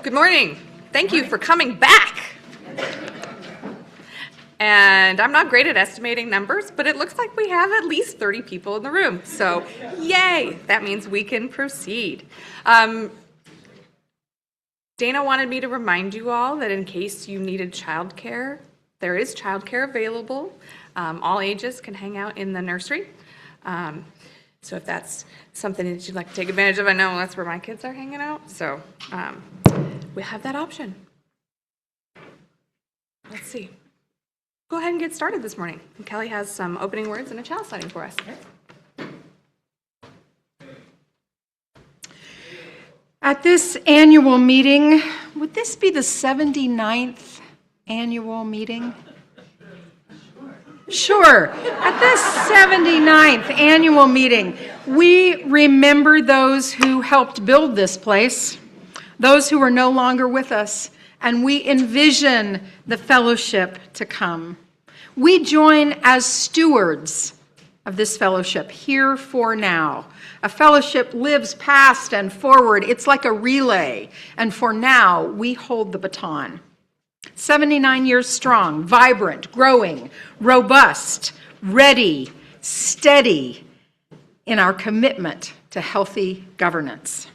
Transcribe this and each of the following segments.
Good morning. Thank you for coming back. And I'm not great at estimating numbers, but it looks like we have at least 30 people in the room. So yay, that means we can proceed. Dana wanted me to remind you all that in case you needed childcare, there is childcare available. All ages can hang out in the nursery. So if that's something that you'd like to take advantage of, I know that's where my kids are hanging out. So we have that option. Let's see. Go ahead and get started this morning. And Kelly has some opening words and a chalice lighting for us. At this annual meeting, would this be the 79th annual meeting? Sure. At this 79th annual meeting, we remember those who helped build this place, those who are no longer with us, and we envision the fellowship to come. We join as stewards of this fellowship, here for now. A fellowship lives past and forward. It's like a relay, and for now, we hold the baton. 79 years strong, vibrant, growing, robust, ready, steady in our commitment to healthy governance.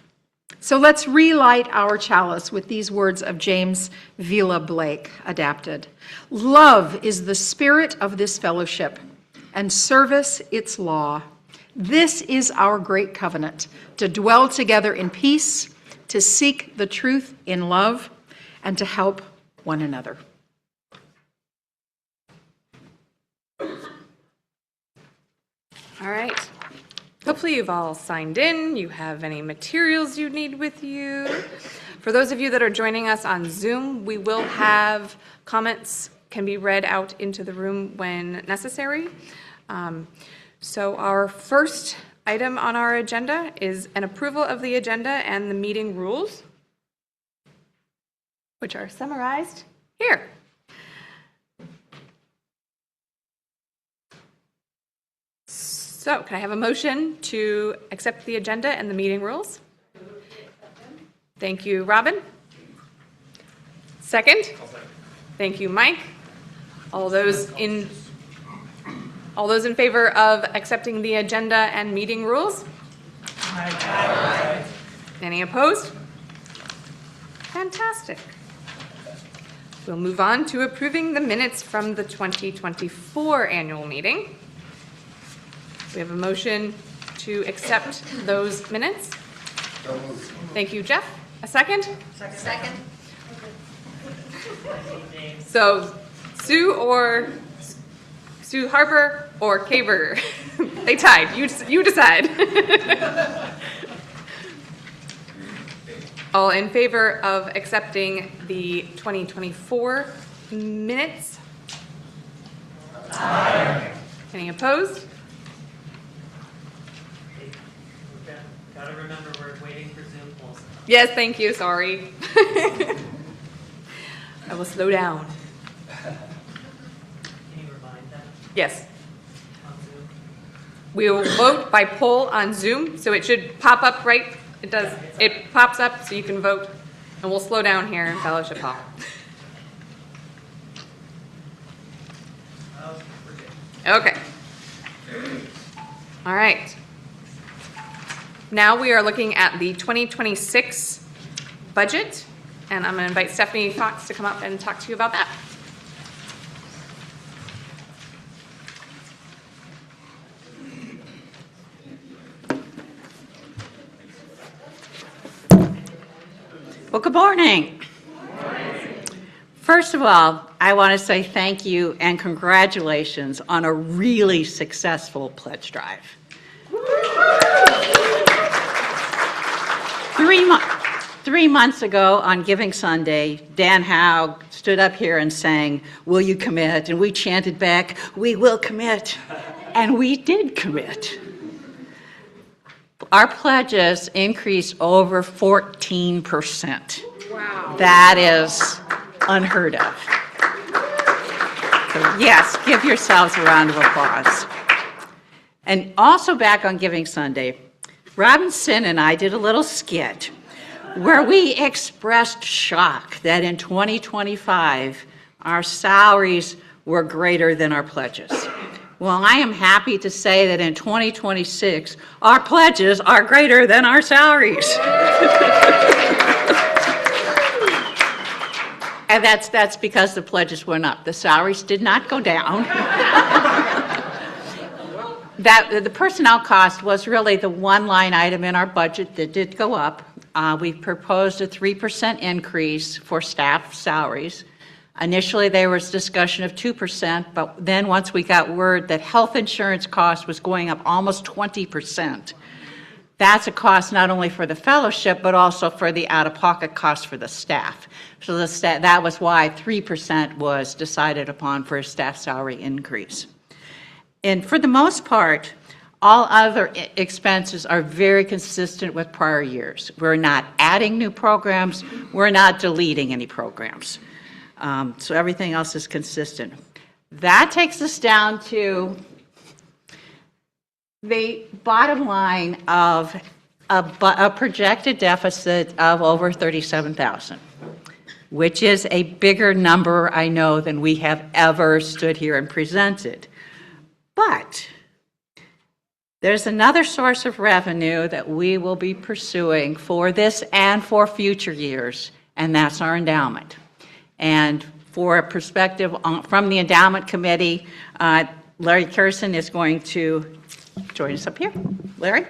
So let's relight our chalice with these words of James Vila Blake, adapted. Love is the spirit of this fellowship, and service its law. This is our great covenant, to dwell together in peace, to seek the truth in love, and to help one another. All right. Hopefully you've all signed in. You have any materials you need with you. For those of you that are joining us on Zoom, we will have comments can be read out into the room when necessary. So our first item on our agenda is an approval of the agenda and the meeting rules, which are summarized here. So, can I have a motion to accept the agenda and the meeting rules? Thank you, Robin. Second? Thank you, Mike. All those in favor of accepting the agenda and meeting rules? Aye. Any opposed? Fantastic. We'll move on to approving the minutes from the 2024 annual meeting. We have a motion to accept those minutes. Thank you, Jeff. A second? Second. So, Sue Harper or Kaber? They tied. You decide. All in favor of accepting the 2024 minutes? Aye. Any opposed? Gotta remember we're waiting for Zoom polls. Yes, thank you. Sorry. I will slow down. Can you remind them Yes. on Zoom? We will vote by poll on Zoom, so it should pop up, right? It does. It pops up so you can vote, and we'll slow down here in Fellowship Hall. Oh, we're good. Okay. All right. Now we are looking at the 2026 budget, and I'm going to invite Stephanie Fox to come up and talk to you about that. Well, good morning. First of all, I want to say thank you and congratulations on a really successful pledge drive. 3 months ago on Giving Sunday, Dan Howe stood up here and sang, "Will you commit?" And we chanted back, "We will commit." And we did commit. Our pledges increased over 14%. Wow. That is unheard of. So yes, give yourselves a round of applause. And also back on Giving Sunday, Robinson and I did a little skit where we expressed shock that in 2025, our salaries were greater than our pledges. Well, I am happy to say that in 2026, our pledges are greater than our salaries. And that's because the pledges went up. The salaries did not go down. The personnel cost was really the one line item in our budget that did go up. We proposed a 3% increase for staff salaries. Initially, there was discussion of 2%, but then once we got word that health insurance cost was going up almost 20%, that's a cost not only for the fellowship, but also for the out-of-pocket cost for the staff. So that was why 3% was decided upon for a staff salary increase. And for the most part, all other expenses are very consistent with prior years. We're not adding new programs. We're not deleting any programs. So everything else is consistent. That takes us down to the bottom line of a projected deficit of over $37,000, which is a bigger number, I know, than we have ever stood here and presented. But there's another source of revenue that we will be pursuing for this and for future years, and that's our endowment. And for a perspective from the endowment committee, Larry Kirsten is going to join us up here. Larry?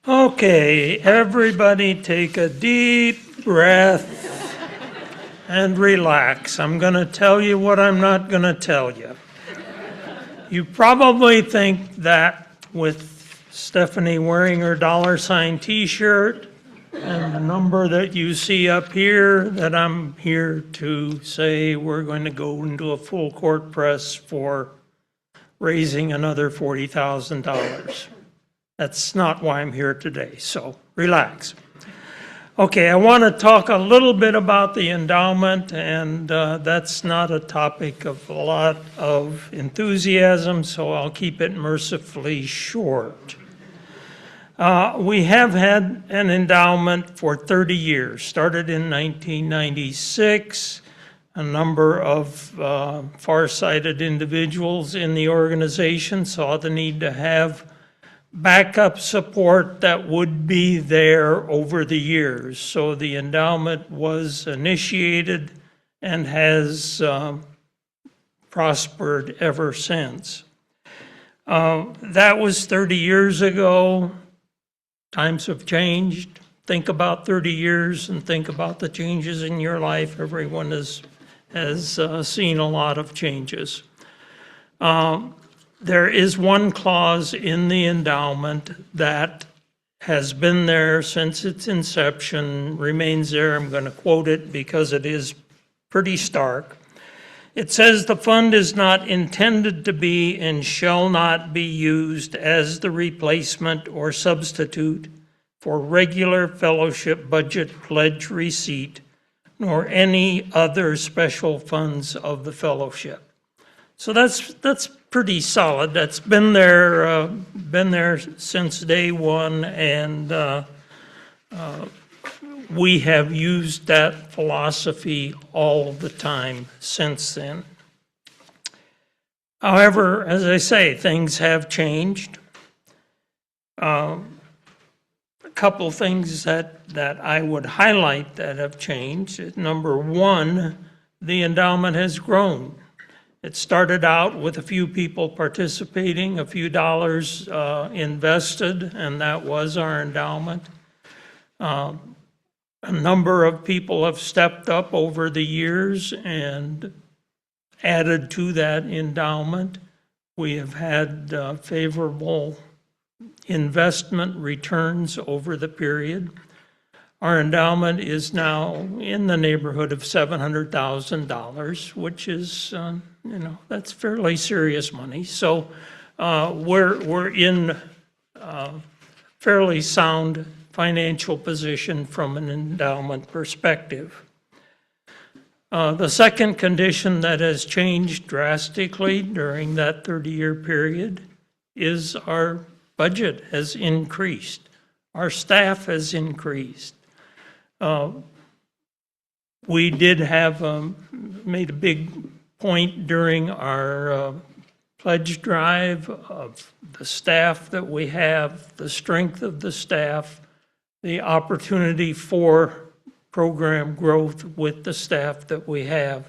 Okay, everybody take a deep breath and relax. I'm going to tell you what I'm not going to tell you. You probably think that with Stephanie wearing her $ t-shirt and the number that you see up here, that I'm here to say we're going to go into a full court press for raising another $40,000. That's not why I'm here today, so relax. Okay, I want to talk a little bit about the endowment, and that's not a topic of a lot of enthusiasm, so I'll keep it mercifully short. We have had an endowment for 30 years, started in 1996. A number of far-sighted individuals in the organization saw the need to have backup support that would be there over the years. So the endowment was initiated and has prospered ever since. That was 30 years ago. Times have changed. Think about 30 years and think about the changes in your life. Everyone has seen a lot of changes. There is one clause in the endowment that has been there since its inception, remains there. I'm going to quote it because it is pretty stark. It says, "The fund is not intended to be and shall not be used as the replacement or substitute for regular fellowship budget pledge receipt, nor any other special funds of the fellowship." So that's pretty solid. That's been there since day one, and we have used that philosophy all the time since then. However, as I say, things have changed. A couple things that I would highlight that have changed. Number one, the endowment has grown. It started out with a few people participating, a few dollars invested, and that was our endowment. A number of people have stepped up over the years and added to that endowment. We have had favorable investment returns over the period. Our endowment is now in the neighborhood of $700,000, which is, that's fairly serious money. So we're in fairly sound financial position from an endowment perspective. The second condition that has changed drastically during that 30-year period is our budget has increased. Our staff has increased. We did have made a big point during our pledge drive of the staff that we have, the strength of the staff, the opportunity for program growth with the staff that we have.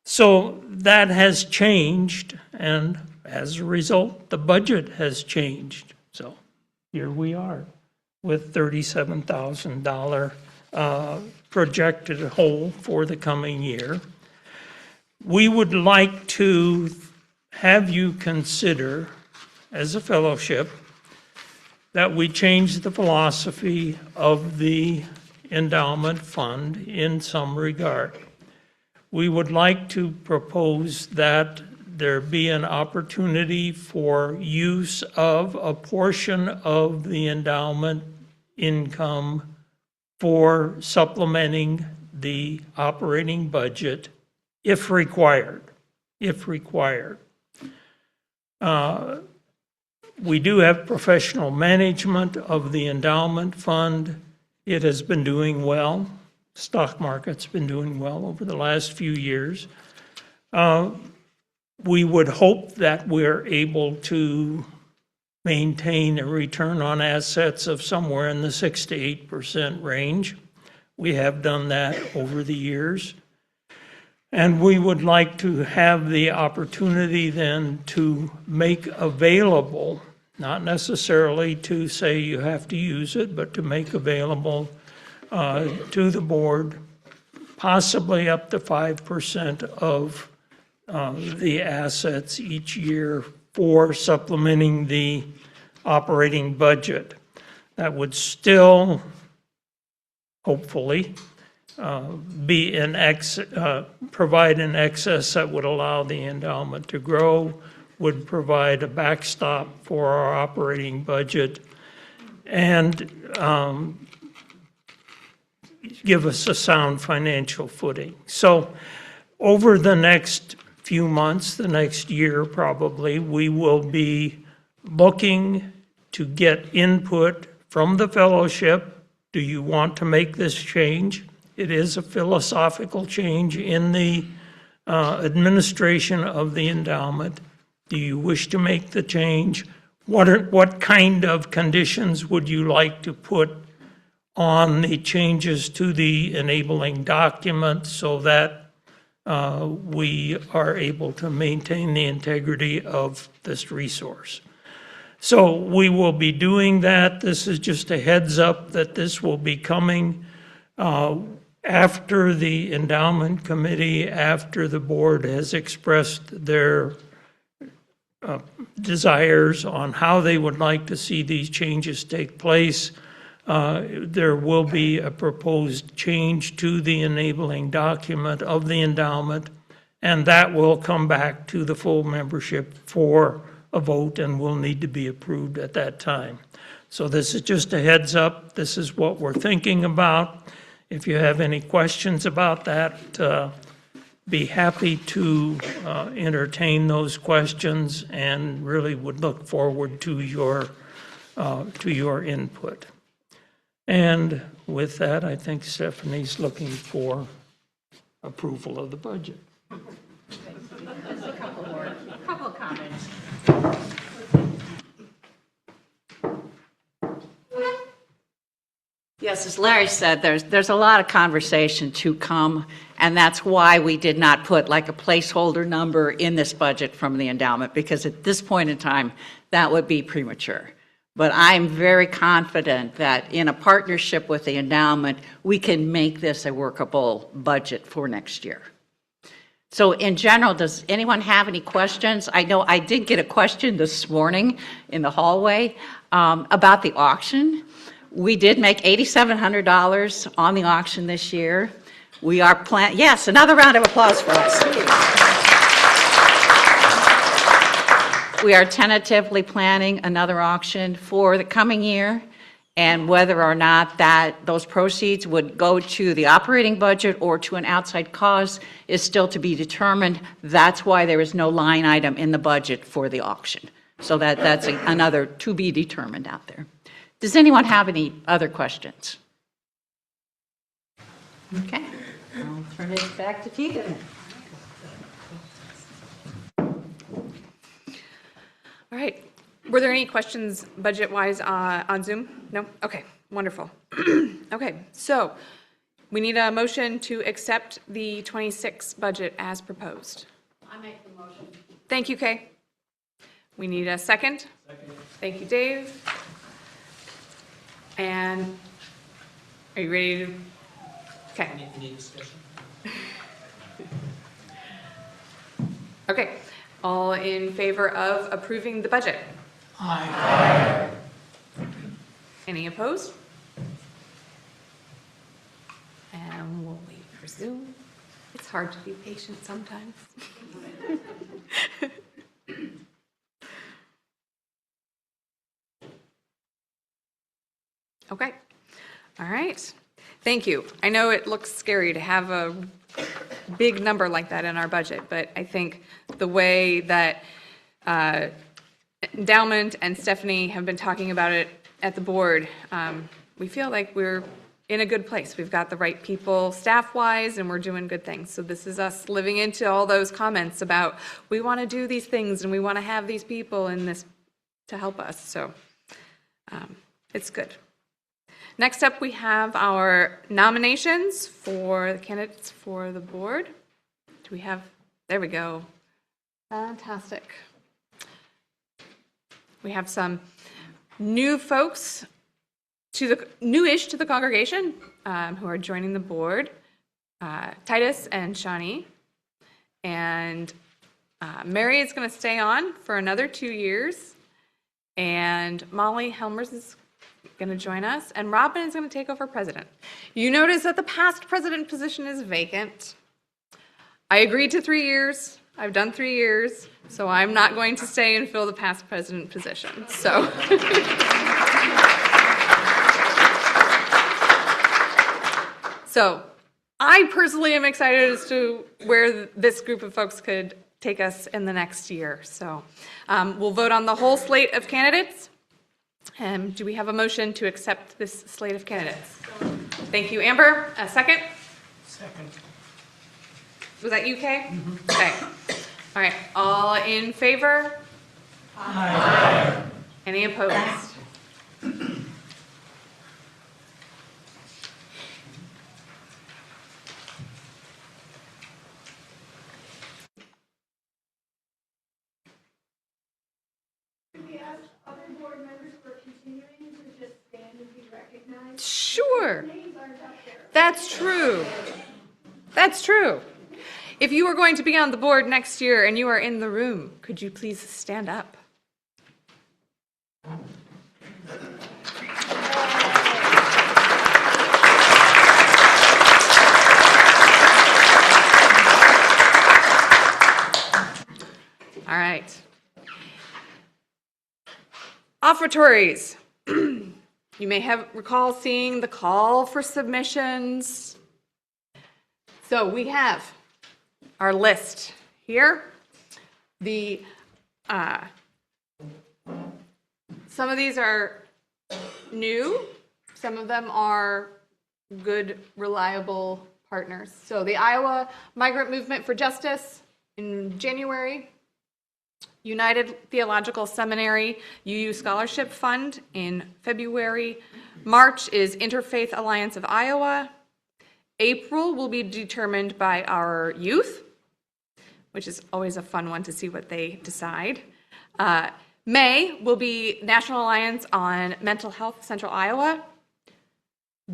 So that has changed, and as a result, the budget has changed. So here we are with $37,000 projected hole for the coming year. We would like to have you consider, as a fellowship, that we change the philosophy of the endowment fund in some regard. We would like to propose that there be an opportunity for use of a portion of the endowment income for supplementing the operating budget if required. If required. We do have professional management of the endowment fund. It has been doing well. Stock market's been doing well over the last few years. We would hope that we're able to maintain a return on assets of somewhere in the 6 to 8% range. We have done that over the years. And we would like to have the opportunity then to make available, not necessarily to say you have to use it, but to make available to the board possibly up to 5% of the assets each year for supplementing the operating budget. That would still, hopefully, be provide an excess that would allow the endowment to grow, would provide a backstop for our operating budget, and give us a sound financial footing. So over the next few months, the next year probably, we will be looking to get input from the fellowship. Do you want to make this change? It is a philosophical change in the administration of the endowment. Do you wish to make the change? What kind of conditions would you like to put on the changes to the enabling document so that we are able to maintain the integrity of this resource? So we will be doing that. This is just a heads up that this will be coming after the endowment committee, after the board has expressed their desires on how they would like to see these changes take place. There will be a proposed change to the enabling document of the endowment, and that will come back to the full membership for a vote and will need to be approved at that time. So this is just a heads up. This is what we're thinking about. If you have any questions about that, be happy to entertain those questions and really would look forward to your input. And with that, I think Stephanie's looking for approval of the budget. A couple of comments. Yes, as Larry said, there's a lot of conversation to come, and that's why we did not put like a placeholder number in this budget from the endowment, because at this point in time, that would be premature. But I'm very confident that in a partnership with the endowment, we can make this a workable budget for next year. So in general, does anyone have any questions? I know I did get a question this morning in the hallway about the auction. We did make $8,700 on the auction this year. We are yes, another round of applause for us. We are tentatively planning another auction for the coming year, And whether or not those proceeds would go to the operating budget or to an outside cause is still to be determined. That's why there is no line item in the budget for the auction. So that's another to be determined out there. Does anyone have any other questions? Okay, I'll turn it back to Tegan. All right. Were there any questions budget-wise on Zoom? No? Okay, wonderful. Okay, so we need a motion to accept the 26 budget as proposed. I make the motion. Thank you, Kay. We need a second. Second. Thank you, Dave. And are you ready to? Okay. Any discussion? Okay. All in favor of approving the budget? Aye. Any opposed? And we'll wait for Zoom. It's hard to be patient sometimes. Okay. All right. Thank you. I know it looks scary to have a big number like that in our budget, but I think the way that Endowment and Stephanie have been talking about it at the board, we feel like we're in a good place. We've got the right people staff-wise, and we're doing good things. So this is us living into all those comments about we want to do these things and we want to have these people in this to help us. So it's good. Next up, we have our nominations for the candidates for the board. Do we have? There we go. Fantastic. We have some new folks newish to the congregation who are joining the board. Titus and Shawnee. And Mary is going to stay on for another 2 years. And Molly Helmers is going to join us. And Robin is going to take over president. You notice that the past president position is vacant. I agreed to 3 years. I've done 3 years. So I'm not going to stay and fill the past president position. So. So I personally am excited as to where this group of folks could take us in the next year. So we'll vote on the whole slate of candidates. Do we have a motion to accept this slate of candidates? Thank you, Amber. A second? Second. Was that you, Kay? Mm-hmm. Okay. All right. All in favor? Aye. Any opposed? Sure. That's true. That's true. If you are going to be on the board next year and you are in the room, could you please stand up? All right. Offertories. You may recall seeing the call for submissions. So we have our list here. Some of these are new. Some of them are good, reliable partners. So the Iowa Migrant Movement for Justice in January. United Theological Seminary UU Scholarship Fund in February. March is Interfaith Alliance of Iowa. April will be determined by our youth, which is always a fun one to see what they decide. May will be National Alliance on Mental Health Central Iowa.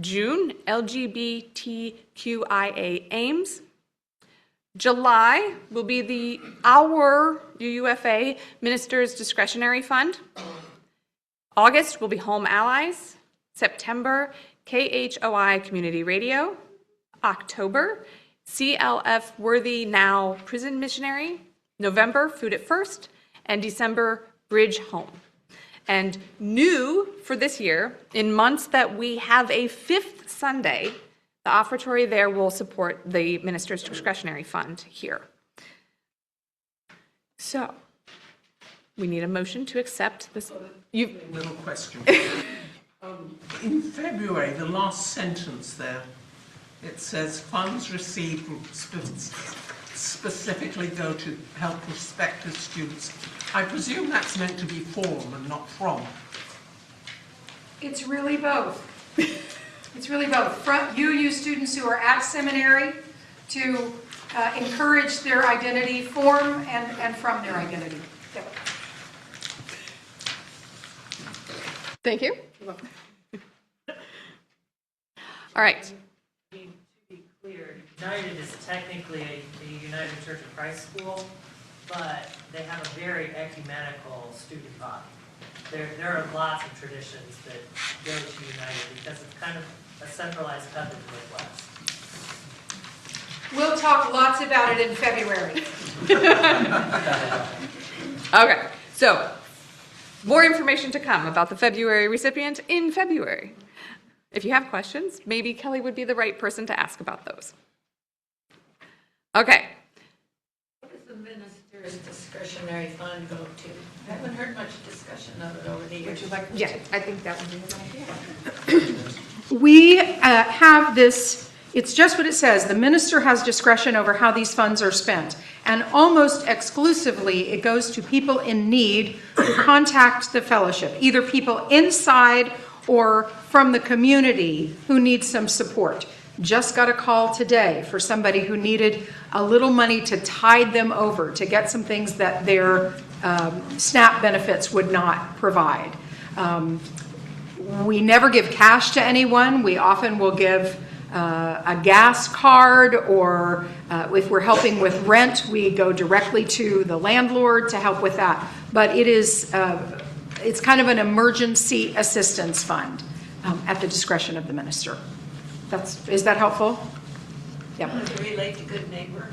June, LGBTQIA Aims. July will be our UUFA Ministers Discretionary Fund. August will be Home Allies. September, KHOI Community Radio. October, CLF Worthy Now Prison Missionary. November, Food at First. And December, Bridge Home. And new for this year, in months that we have a fifth Sunday, the offertory there will support the minister's discretionary fund here. So, we need a motion to accept this. Little question. In February, the last sentence there, it says funds received specifically go to help prospective students. I presume that's meant to be form and not from. It's really both. It's really both. You use students who are at seminary to encourage their identity, form and from their identity. Yep. Thank you. All right. To be clear, United is technically a United Church of Christ school, but they have a very ecumenical student body. There are lots of traditions that go to United because it's kind of a centralized hub in the Midwest. We'll talk lots about it in February. Okay, so more information to come about the February recipient in February. If you have questions, maybe Kelly would be the right person to ask about those. Okay. What does the minister's discretionary fund go to? I haven't heard much discussion of it over the years. Yeah, I think that would be a good idea. We have this, it's just what it says. The minister has discretion over how these funds are spent. And almost exclusively, it goes to people in need who contact the fellowship, either people inside or from the community who need some support. Just got a call today for somebody who needed a little money to tide them over, to get some things that their SNAP benefits would not provide. We never give cash to anyone. We often will give a gas card, or if we're helping with rent, we go directly to the landlord to help with that. But it is, it's kind of an emergency assistance fund at the discretion of the minister. Is that helpful? Yeah. Does it relate to Good Neighbor?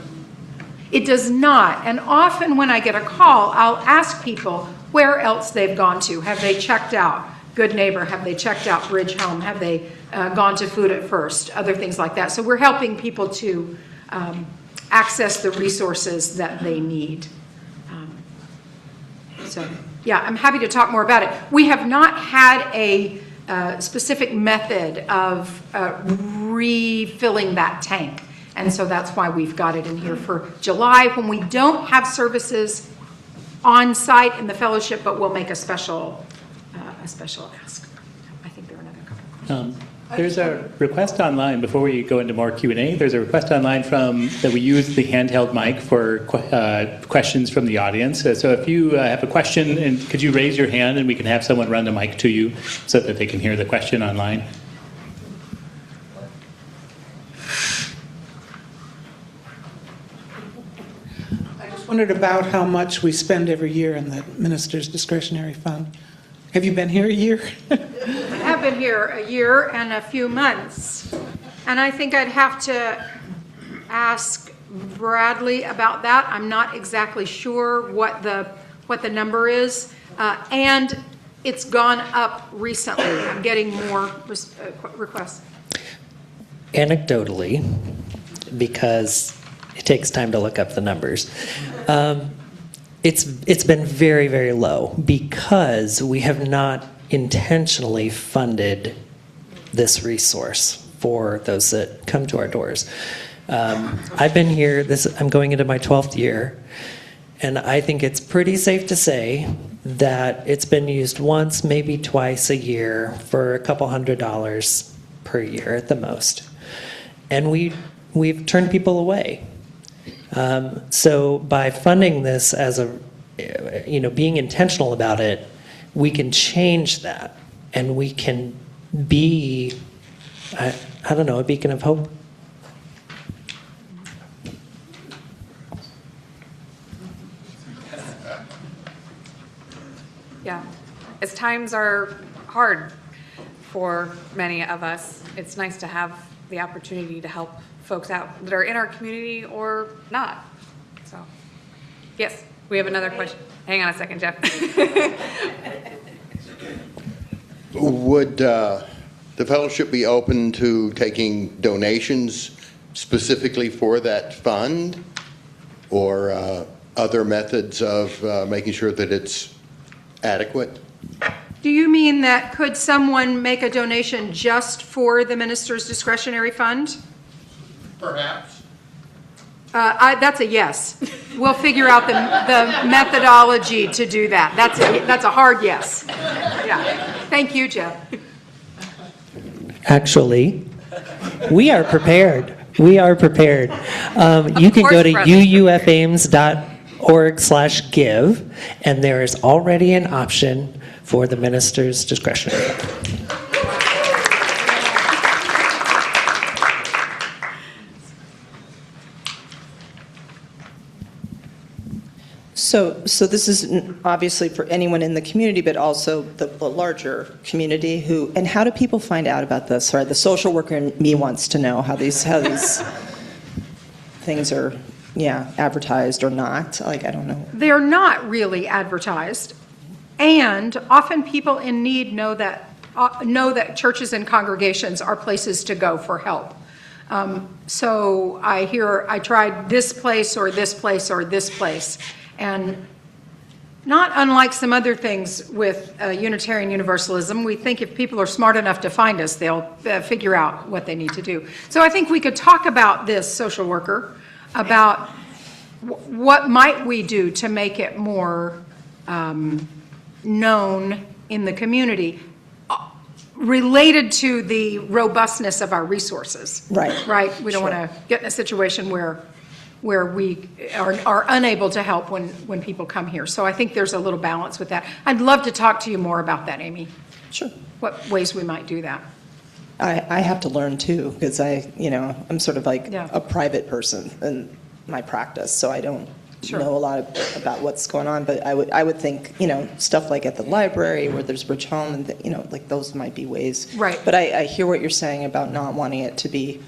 It does not. And often when I get a call, I'll ask people where else they've gone to. Have they checked out Good Neighbor? Have they checked out Bridge Home? Have they gone to Food at First? Other things like that. So we're helping people to access the resources that they need. So yeah, I'm happy to talk more about it. We have not had a specific method of refilling that tank. And so that's why we've got it in here for July, when we don't have services on site in the fellowship, but we'll make a special ask. I think there are another couple. There's a request online, before we go into more Q&A, there's a request online that we use the handheld mic for questions from the audience. So if you have a question, and could you raise your hand and we can have someone run the mic to you so that they can hear the question online? I just wondered about how much we spend every year in the minister's discretionary fund. Have you been here a year? I have been here a year and a few months, and I think I'd have to ask Bradley about that. I'm not exactly sure what the number is, and it's gone up recently. I'm getting more requests. Anecdotally, because it takes time to look up the numbers, it's been very, very low because we have not intentionally funded this resource for those that come to our doors. I've been here, I'm going into my 12th year, and I think it's pretty safe to say that it's been used once, maybe twice a year for a couple $100 per year at the most. And we've turned people away. So by funding this as being intentional about it, we can change that, and we can be, I don't know, a beacon of hope. Yeah, as times are hard for many of us, it's nice to have the opportunity to help folks out that are in our community or not. So, yes, we have another question. Hang on a second, Jeff. Would the fellowship be open to taking donations specifically for that fund, or other methods of making sure that it's adequate? Do you mean that could someone make a donation just for the minister's discretionary fund? Perhaps. That's a yes. We'll figure out the methodology to do that. That's a hard yes. Yeah. Thank you, Jeff. Actually, we are prepared. We are prepared. You can go to Brother. uufames.org/give, and there is already an option for the minister's discretionary fund. So this is obviously for anyone in the community, but also the larger community and how do people find out about this? Sorry, the social worker in me wants to know how these things are, advertised or not. Like, I don't know. They're not really advertised, and often people in need know that churches and congregations are places to go for help. So I tried this place or this place or this place. And not unlike some other things with Unitarian Universalism, we think if people are smart enough to find us, they'll figure out what they need to do. So I think we could talk about this, social worker, about what might we do to make it more known in the community, related to the robustness of our resources. Right. Right? We don't want to get in a situation where we are unable to help when people come here. So I think there's a little balance with that. I'd love to talk to you more about that, Amy. Sure. What ways we might do that. I have to learn too, because I'm sort of like Yeah. a private person in my practice, so I don't Sure. know a lot about what's going on. But I would think, stuff like at the library where there's Bridge Home, and like those might be ways. Right. But I hear what you're saying about not wanting it to be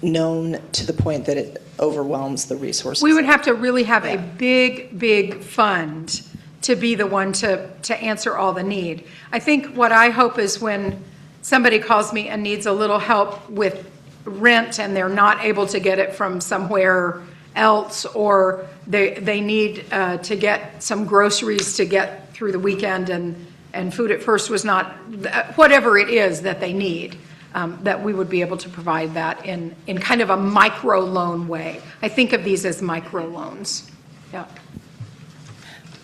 known to the point that it overwhelms the resources. We would have to really have a big fund to be the one to answer all the need. I think what I hope is when somebody calls me and needs a little help with rent and they're not able to get it from somewhere else, or they need to get some groceries to get through the weekend, and Food at First was not, whatever it is that they need, that we would be able to provide that in kind of a micro loan way. I think of these as micro loans. Yeah.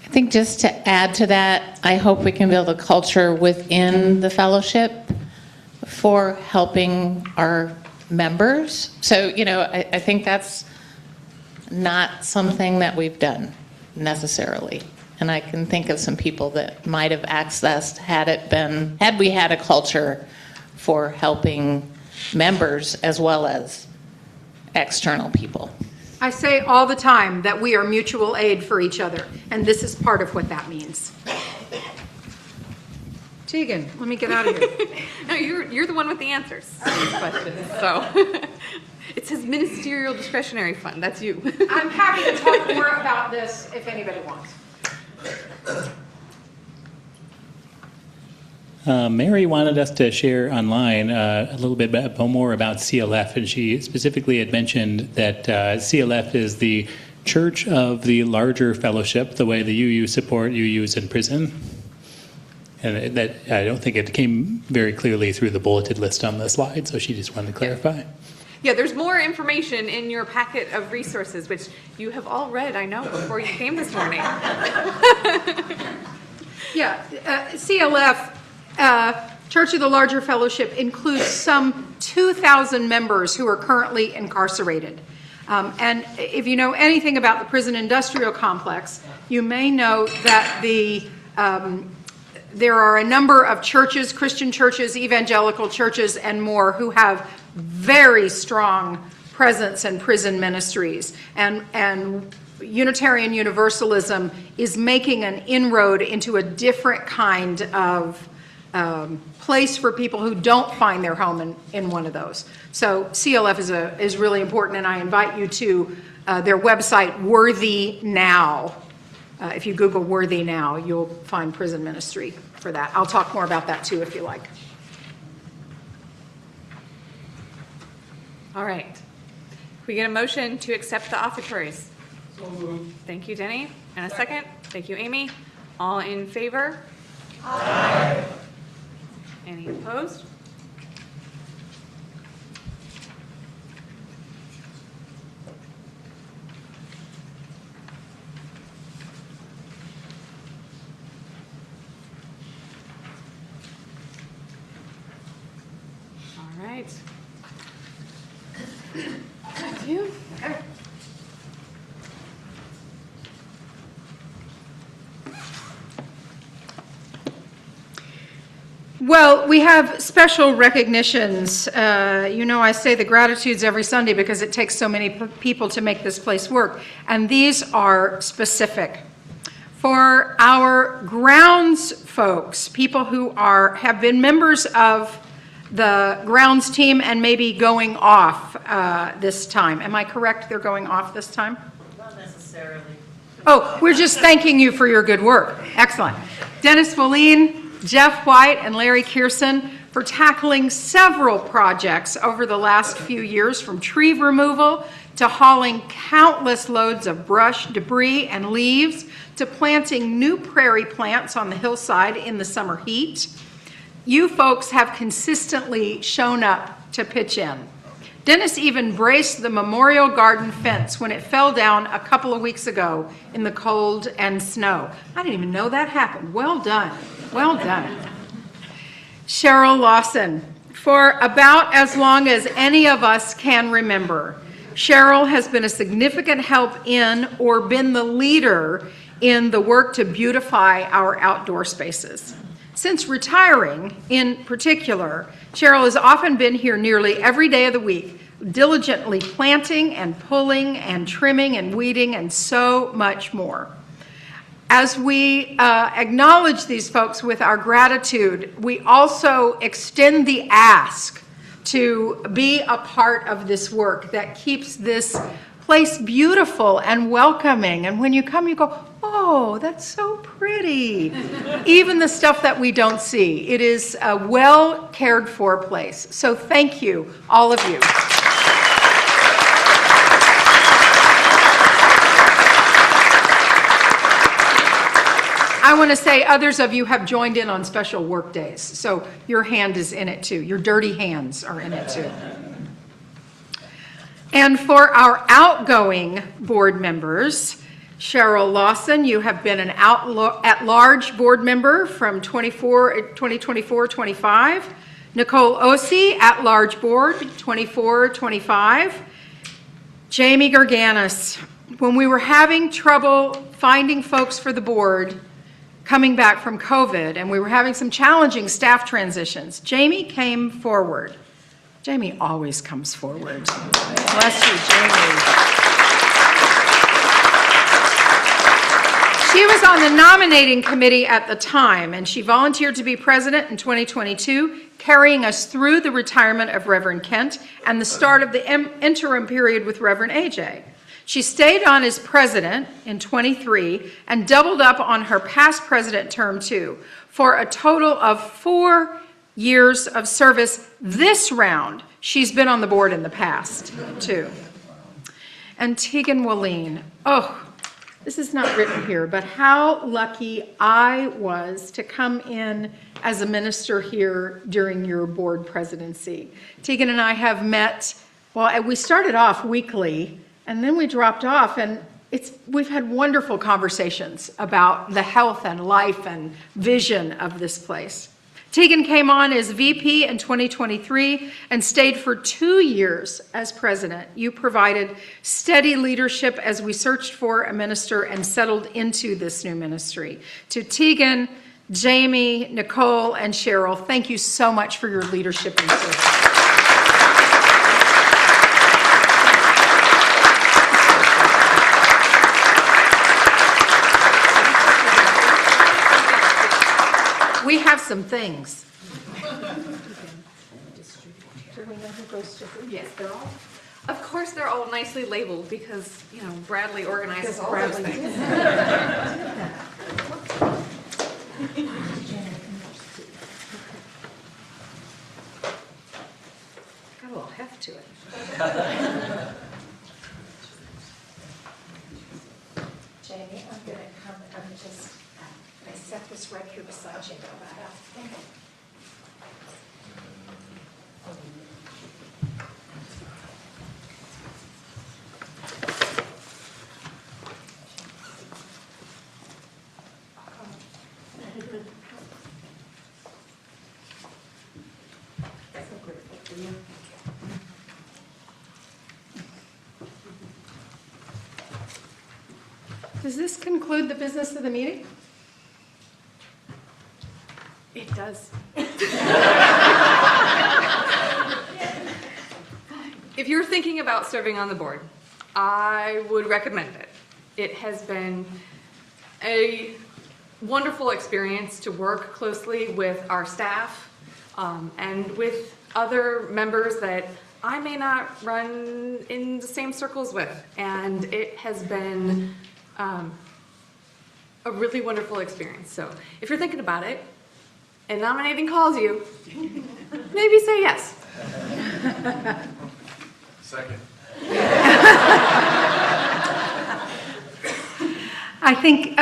I think just to add to that, I hope we can build a culture within the fellowship for helping our members. So, I think that's not something that we've done necessarily. And I can think of some people that might have accessed had we had a culture for helping members as well as external people. I say all the time that we are mutual aid for each other, and this is part of what that means. Tegan, let me get out of here. No, you're the one with the answers to these questions. So it says ministerial discretionary fund. That's you. I'm happy to talk more about this if anybody wants. Mary wanted us to share online a little bit more about CLF, and she specifically had mentioned that CLF is the church of the larger fellowship, the way the UU support UUs in prison. And that I don't think it came very clearly through the bulleted list on the slide, so she just wanted to clarify. Yeah, there's more information in your packet of resources, which you have all read, I know, before you came this morning. Yeah, CLF, Church of the Larger Fellowship, includes some 2,000 members who are currently incarcerated. And if you know anything about the prison industrial complex, you may know that there are a number of churches, Christian churches, evangelical churches, and more, who have very strong presence in prison ministries. And Unitarian Universalism is making an inroad into a different kind of place for people who don't find their home in one of those. So CLF is really important, and I invite you to their website, Worthy Now. If you Google Worthy now, you'll find prison ministry for that. I'll talk more about that too if you like. All right. Can we get a motion to accept the offertories? So moved. Thank you, Denny. And a second? Thank you, Amy. All in favor? Aye. Any opposed? All right. Thank you. Well, we have special recognitions. I say the gratitudes every Sunday because it takes so many people to make this place work. And these are specific. For our grounds folks, people who have been members of the grounds team and maybe going off this time. Am I correct? They're going off this time? Not necessarily. Oh, we're just thanking you for your good work. Excellent. Dennis Folleen, Jeff White, and Larry Kearson for tackling several projects over the last few years, from tree removal to hauling countless loads of brush, debris, and leaves, to planting new prairie plants on the hillside in the summer heat. You folks have consistently shown up to pitch in. Dennis even braced the Memorial Garden fence when it fell down a couple of weeks ago in the cold and snow. I didn't even know that happened. Well done. Well done. Cheryl Lawson, for about as long as any of us can remember, Cheryl has been a significant help in or been the leader in the work to beautify our outdoor spaces. Since retiring, in particular, Cheryl has often been here nearly every day of the week, diligently planting and pulling and trimming and weeding and so much more. As we acknowledge these folks with our gratitude, we also extend the ask to be a part of this work that keeps this place beautiful and welcoming. And when you come, you go, oh, that's so pretty. Even the stuff that we don't see. It is a well cared for place. So thank you, all of you. I want to say others of you have joined in on special work days, so your hand is in it too. Your dirty hands are in it too. And for our outgoing board members, Cheryl Lawson, you have been an at-large board member from 2024-25. Nicole Ossie, at-large board, 24-25. Jamie Garganis, when we were having trouble finding folks for the board, coming back from COVID, and we were having some challenging staff transitions, Jamie came forward. Jamie always comes forward. Bless you, Jamie. She was on the nominating committee at the time, and she volunteered to be president in 2022, carrying us through the retirement of Reverend Kent and the start of the interim period with Reverend AJ. She stayed on as president in 23 and doubled up on her past president term too, for a total of 4 years of service this round. She's been on the board in the past too. And Tegan Walleen, oh, this is not written here, but how lucky I was to come in as a minister here during your board presidency. Tegan and I have met, well, we started off weekly, and then we dropped off, and we've had wonderful conversations about the health and life and vision of this place. Tegan came on as VP in 2023 and stayed for 2 years as president. You provided steady leadership as we searched for a minister and settled into this new ministry. To Tegan, Jamie, Nicole, and Cheryl, thank you so much for your leadership and service. We have some things. Do we know who goes to who? Yes, they're all. Of course, they're all nicely labeled because, you know, Bradley organizes all those things. Got a little heft to it. Jamie, I'm going to come, I set this right here beside you. Thank you. Does this conclude the business of the meeting? It does. If you're thinking about serving on the board, I would recommend it. It has been a wonderful experience to work closely with our staff and with other members that I may not run in the same circles with. And it has been a really wonderful experience. So if you're thinking about it and nominating calls you, maybe say yes. Second. I think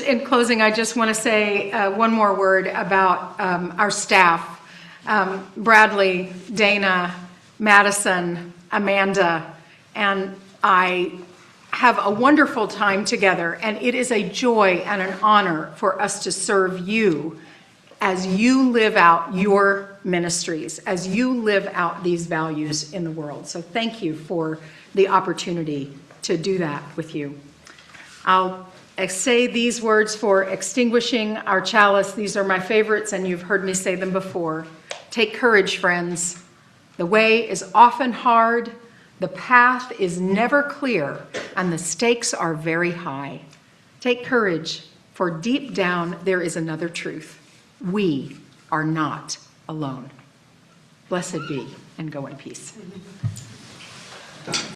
in closing, I just want to say one more word about our staff. Bradley, Dana, Madison, Amanda, and I have a wonderful time together, and it is a joy and an honor for us to serve you as you live out your ministries, as you live out these values in the world. So thank you for the opportunity to do that with you. I'll say these words for extinguishing our chalice. These are my favorites, and you've heard me say them before. Take courage, friends. The way is often hard, the path is never clear, and the stakes are very high. Take courage, for deep down there is another truth. We are not alone. Blessed be, and go in peace.